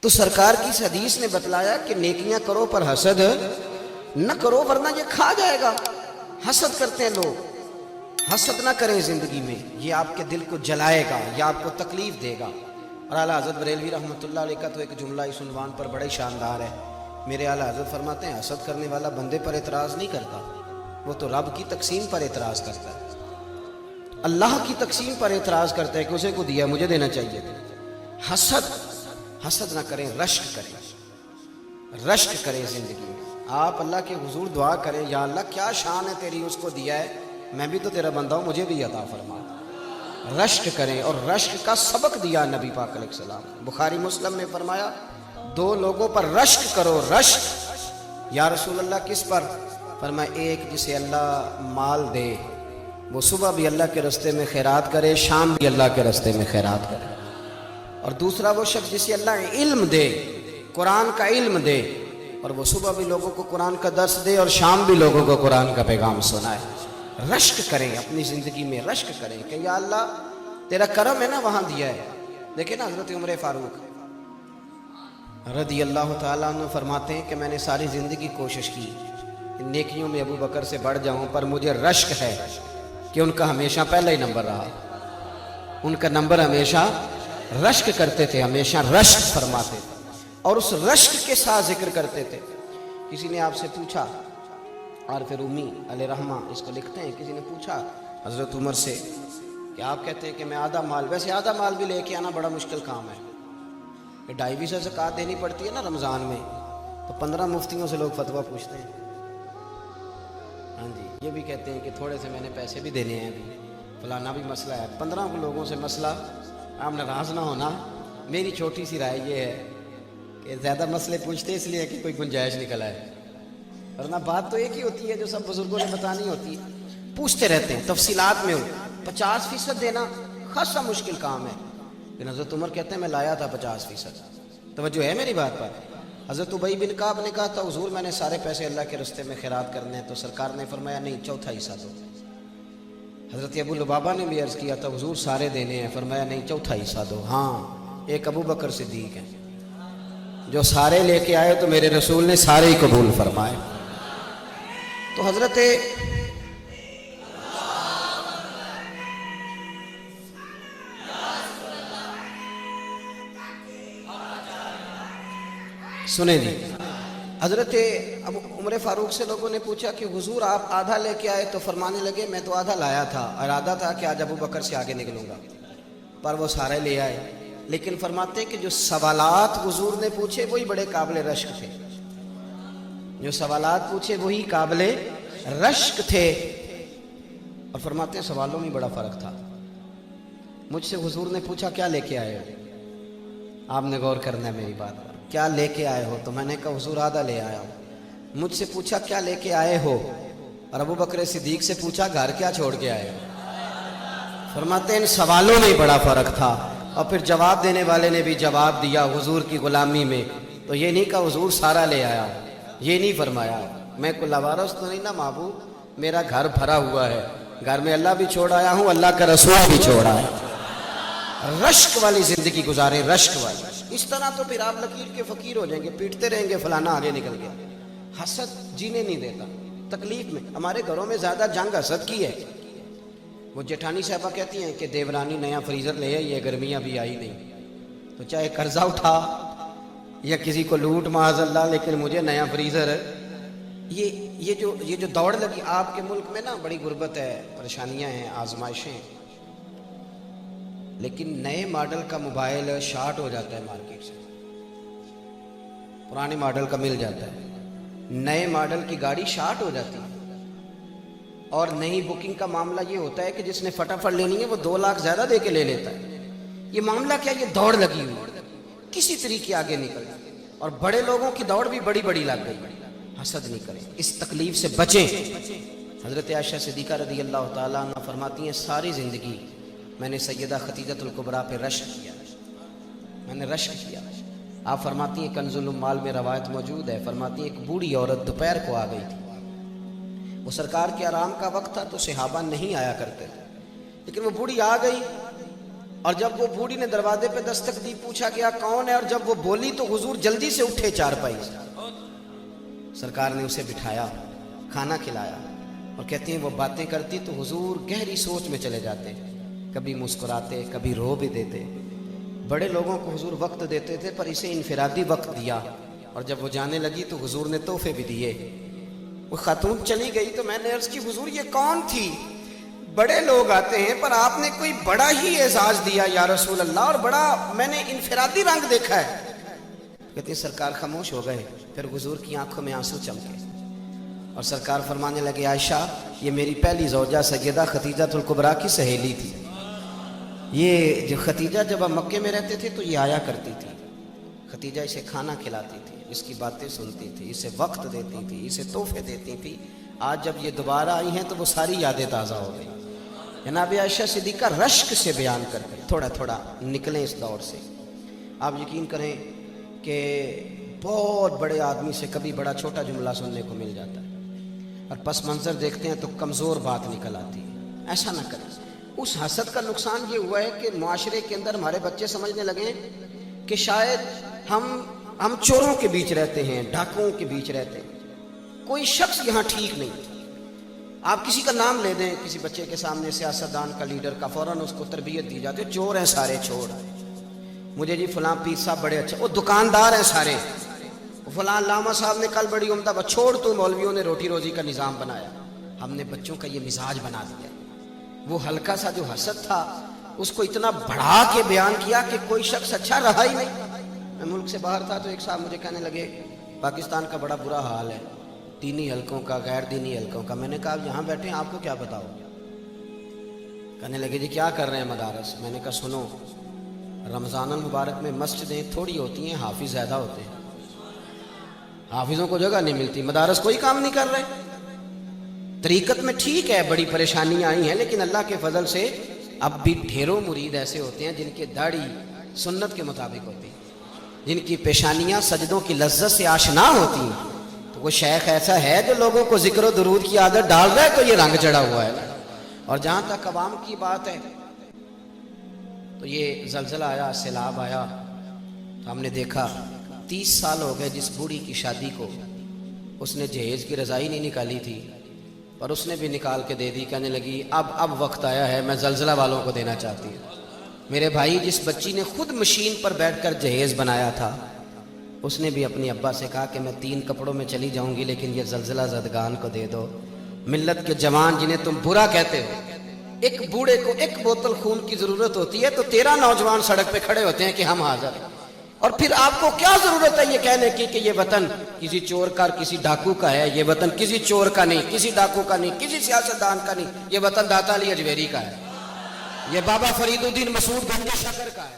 تو سرکار کی اس حدیث نے بتلایا کہ نیکیاں کرو پر حسد نہ کرو ورنہ یہ کھا جائے گا۔ حسد کرتے ہیں لوگ، حسد نہ کریں زندگی میں، یہ آپ کے دل کو جلائے گا، یہ آپ کو تکلیف دے گا۔ اور اعلیٰ حضرت بریلوی رحمۃ اللہ علیہ کا تو ایک جملہ اس عنوان پر بڑا ہی شاندار ہے۔ میرے اعلیٰ حضرت فرماتے ہیں حسد کرنے والا بندے پر اعتراض نہیں کرتا، وہ تو رب کی تقسیم پر اعتراض کرتا ہے، اللہ کی تقسیم پر اعتراض کرتا ہے کہ اسے کو دیا مجھے دینا چاہیے تھا۔ حسد نہ کریں، رشک کریں، رشک کریں زندگی میں۔ آپ اللہ کے حضور دعا کریں، یا اللہ کیا شان ہے تیری، اس کو دیا ہے، میں بھی تو تیرا بندہ ہوں، مجھے بھی عطا فرما۔ رشک کریں، اور رشک کا سبق دیا نبی پاک علیہ السلام۔ بخاری مسلم میں فرمایا دو لوگوں پر رشک کرو۔ رشک یا رسول اللہ کس پر؟ فرمایا ایک جسے اللہ مال دے، وہ صبح بھی اللہ کے راستے میں خیرات کرے، شام بھی اللہ کے راستے میں خیرات کرے، اور دوسرا وہ شخص جسے اللہ علم دے، قرآن کا علم دے، اور وہ صبح بھی لوگوں کو قرآن کا درس دے اور شام بھی لوگوں کو قرآن کا پیغام سنائے۔ رشک کریں اپنی زندگی میں، رشک کریں کہ یا اللہ تیرا کرم ہے نا وہاں دیا ہے۔ دیکھیں نا حضرت عمر فاروق رضی اللہ تعالیٰ عنہ فرماتے ہیں کہ میں نے ساری زندگی کوشش کی نیکیوں میں ابو بکر سے بڑھ جاؤں، پر مجھے رشک ہے کہ ان کا ہمیشہ پہلا ہی نمبر رہا، ان کا نمبر ہمیشہ رشک کرتے تھے، ہمیشہ رشک فرماتے تھے، اور اس رشک کے ساتھ ذکر کرتے تھے۔ کسی نے آپ سے پوچھا، عارف رومی علیہ رحمہ اس کو لکھتے ہیں، کسی نے پوچھا حضرت عمر سے کہ آپ کہتے ہیں کہ میں آدھا مال، ویسے آدھا مال بھی لے کے آنا بڑا مشکل کام ہے، کہ 2.5 زکوٰۃ دینی پڑتی ہے نا رمضان میں، تو 15 مفتیوں سے لوگ فتویٰ پوچھتے ہیں۔ ہاں جی، یہ بھی کہتے ہیں کہ تھوڑے سے میں نے پیسے بھی دینے ہیں، ابھی فلانا بھی مسئلہ ہے، 15 لوگوں سے مسئلہ، آپ ناراض نہ ہونا۔ میری چھوٹی سی رائے یہ ہے کہ زیادہ مسئلے پوچھتے اس لیے کہ کوئی گنجائش نکل آئے، ورنہ بات تو ایک ہی ہوتی ہے جو سب بزرگوں نے بتانی ہوتی ہے، پوچھتے رہتے ہیں تفصیلات میں ہو۔ 50% دینا خاصا مشکل کام ہے، لیکن حضرت عمر کہتے ہیں میں لایا تھا 50%۔ توجہ ہے میری بات پر؟ حضرت ابی بن کعب نے کہا تھا حضور میں نے سارے پیسے اللہ کے راستے میں خیرات کرنے ہیں، تو سرکار نے فرمایا نہیں، چوتھا حصہ دو۔ حضرت ابو لبابہ نے بھی عرض کیا تھا حضور سارے دینے ہیں، فرمایا نہیں، چوتھا حصہ دو۔ ہاں، ایک ابو بکر صدیق ہیں جو سارے لے کے آئے تو میرے رسول نے سارے ہی قبول فرمائے۔ تو حضرت سنیں جی، حضرت عمر فاروق سے لوگوں نے پوچھا کہ حضور آپ آدھا لے کے آئے، تو فرمانے لگے میں تو آدھا لایا تھا، ارادہ تھا کہ آج ابو بکر سے آگے نکلوں گا، پر وہ سارے لے آئے۔ لیکن فرماتے ہیں کہ جو سوالات حضور نے پوچھے وہی بڑے قابل رشک تھے، جو سوالات پوچھے وہی قابل رشک تھے، اور فرماتے ہیں سوالوں میں بڑا فرق تھا۔ مجھ سے حضور نے پوچھا کیا لے کے آئے ہو، آپ نے غور کرنا ہے میری بات پر، کیا لے کے آئے ہو؟ تو میں نے کہا حضور آدھا لے آیا ہوں۔ مجھ سے پوچھا کیا لے کے آئے ہو، اور ابو بکر صدیق سے پوچھا گھر کیا چھوڑ کے آئے ہو؟ فرماتے ہیں ان سوالوں میں بڑا فرق تھا، اور پھر جواب دینے والے نے بھی جواب دیا حضور کی غلامی میں، تو یہ نہیں کہا حضور سارا لے آیا، یہ نہیں فرمایا میں کوئی لاوارث تو نہیں نا محبوب، میرا گھر بھرا ہوا ہے، گھر میں اللہ بھی چھوڑ آیا ہوں، اللہ کا رسول بھی چھوڑ آیا۔ رشک والی زندگی گزاریں، رشک والی، اس طرح تو پھر آپ لکیر کے فقیر ہو جائیں گے، پیٹتے رہیں گے فلانا آگے نکل گیا۔ حسد جینے نہیں دیتا، تکلیف میں، ہمارے گھروں میں زیادہ جنگ حسد کی ہے۔ وہ جیٹھانی صاحبہ کہتی ہیں کہ دیورانی نیا فریزر لے آئی ہے، گرمیاں بھی آئی نہیں، تو چاہے قرضہ اٹھا یا کسی کو لوٹ معاذ اللہ، لیکن مجھے نیا فریزر ہے۔ یہ جو دوڑ لگی آپ کے ملک میں نا، بڑی غربت ہے، پریشانیاں ہیں، آزمائشیں، لیکن نئے ماڈل کا موبائل شارٹ ہو جاتا ہے مارکیٹ سے، پرانے ماڈل کا مل جاتا ہے، نئے ماڈل کی گاڑی شارٹ ہو جاتی ہے، اور نئی بکنگ کا معاملہ یہ ہوتا ہے کہ جس نے فٹافٹ لینی ہے وہ 2 لاکھ زیادہ دے کے لے لیتا ہے۔ یہ معاملہ کیا، یہ دوڑ لگی ہوئی، کسی طریقے آگے نکل، اور بڑے لوگوں کی دوڑ بھی بڑی بڑی لگ گئی۔ حسد نہیں کریں، اس تکلیف سے بچیں۔ حضرت عائشہ صدیقہ رضی اللہ تعالیٰ عنہ فرماتی ہیں ساری زندگی میں نے سیدہ خدیجۃ الکبریٰ پہ رشک کیا، میں نے رشک کیا۔ آپ فرماتی ہیں کنز الاموال میں روایت موجود ہے، فرماتی ہیں ایک بوڑھی عورت دوپہر کو آ گئی تھی، وہ سرکار کے آرام کا وقت تھا تو صحابہ نہیں آیا کرتے تھے، لیکن وہ بوڑھی آ گئی اور جب وہ بوڑھی نے دروازے پہ دستک دی، پوچھا گیا کون ہے، اور جب وہ بولی تو حضور جلدی سے اٹھے چارپائی سے، سرکار نے اسے بٹھایا، کھانا کھلایا، اور کہتے ہیں وہ باتیں کرتی تو حضور گہری سوچ میں چلے جاتے، کبھی مسکراتے کبھی رو بھی دیتے۔ بڑے لوگوں کو حضور وقت دیتے تھے پر اسے انفرادی وقت دیا، اور جب وہ جانے لگی تو حضور نے تحفے بھی دیے۔ وہ خاتون چلی گئی تو میں نے عرض کی حضور یہ کون تھی؟ بڑے لوگ آتے ہیں پر آپ نے کوئی بڑا ہی اعزاز دیا یا رسول اللہ، اور بڑا میں نے انفرادی رنگ دیکھا ہے۔ کہتے ہیں سرکار خاموش ہو گئے، پھر حضور کی آنکھوں میں آنسو چمکے، اور سرکار فرمانے لگے عائشہ یہ میری پہلی زوجہ سیدہ خدیجہ الکبریٰ کی سہیلی تھی۔ یہ جو خدیجہ جب ہم مکے میں رہتے تھے تو یہ آیا کرتی تھی، خدیجہ اسے کھانا کھلاتی تھی، اس کی باتیں سنتی تھی، اسے وقت دیتی تھی، اسے تحفے دیتی تھی۔ آج جب یہ دوبارہ آئی ہیں تو وہ ساری یادیں تازہ ہو گئی۔ جناب عائشہ صدیقہ رشک سے بیان کرتے، تھوڑا تھوڑا نکلیں اس دور سے۔ آپ یقین کریں کہ بہت بڑے آدمی سے کبھی بڑا چھوٹا جملہ سننے کو مل جاتا ہے، اور پس منظر دیکھتے ہیں تو کمزور بات نکل آتی ہے۔ ایسا نہ کریں۔ اس حسد کا نقصان یہ ہوا ہے کہ معاشرے کے اندر ہمارے بچے سمجھنے لگے کہ شاید ہم چوروں کے بیچ رہتے ہیں، ڈاکوؤں کے بیچ رہتے ہیں، کوئی شخص یہاں ٹھیک نہیں۔ آپ کسی کا نام لے دیں کسی بچے کے سامنے، سیاستدان کا، لیڈر کا، فوراً اس کو تربیت دی جاتی ہے، چور ہیں سارے، چور۔ مجھے جی فلاں پیر صاحب بڑے اچھے، وہ دکاندار ہیں سارے، فلاں علامہ صاحب نے کل بڑی عمدہ بات، چھوڑ تو مولویوں نے روٹی روزی کا نظام بنایا۔ ہم نے بچوں کا یہ مزاج بنا دیا۔ وہ ہلکا سا جو حسد تھا اس کو اتنا بڑھا کے بیان کیا کہ کوئی شخص اچھا رہا ہی نہیں۔ میں ملک سے باہر تھا تو ایک صاحب مجھے کہنے لگے پاکستان کا بڑا برا حال ہے، دینی حلقوں کا، غیر دینی حلقوں کا۔ میں نے کہا یہاں بیٹھے ہیں آپ کو کیا بتاؤ؟ کہنے لگے جی کیا کر رہے ہیں مدارس؟ میں نے کہا سنو، رمضان المبارک میں مسجدیں تھوڑی ہوتی ہیں، حافظ زیادہ ہوتے ہیں، حافظوں کو جگہ نہیں ملتی، مدارس کوئی کام نہیں کر رہے۔ طریقت میں ٹھیک ہے بڑی پریشانیاں آئی ہیں، لیکن اللہ کے فضل سے اب بھی ڈھیروں مرید ایسے ہوتے ہیں جن کے داڑھی سنت کے مطابق ہوتی ہے، جن کی پیشانیاں سجدوں کی لذت سے آشنا ہوتی ہیں۔ تو وہ شیخ ایسا ہے جو لوگوں کو ذکر و درود کی عادت ڈال رہا ہے تو یہ رنگ چڑھا ہوا ہے۔ اور جہاں تک عوام کی بات ہے تو یہ زلزلہ آیا، سیلاب آیا، تو ہم نے دیکھا 30 سال ہو گئے جس بوڑھی کی شادی کو، اس نے جہیز کی رضائی نہیں نکالی تھی پر اس نے بھی نکال کے دے دی۔ کہنے لگی اب وقت آیا ہے، میں زلزلہ والوں کو دینا چاہتی ہوں۔ میرے بھائی جس بچی نے خود مشین پر بیٹھ کر جہیز بنایا تھا اس نے بھی اپنی ابا سے کہا کہ میں 3 کپڑوں میں چلی جاؤں گی لیکن یہ زلزلہ زدگان کو دے دو۔ ملت کے جوان جنہیں تم برا کہتے ہو، ایک بوڑھے کو 1 بوتل خون کی ضرورت ہوتی ہے تو 13 نوجوان سڑک پہ کھڑے ہوتے ہیں کہ ہم حاضر ہیں، اور پھر آپ کو کیا ضرورت ہے یہ کہنے کی کہ یہ وطن کسی چور کا، کسی ڈاکو کا ہے؟ یہ وطن کسی چور کا نہیں، کسی ڈاکو کا نہیں، کسی سیاستدان کا نہیں، یہ وطن داتا علی اجمیری کا ہے، یہ بابا فرید الدین مسعود گنج شکر کا ہے۔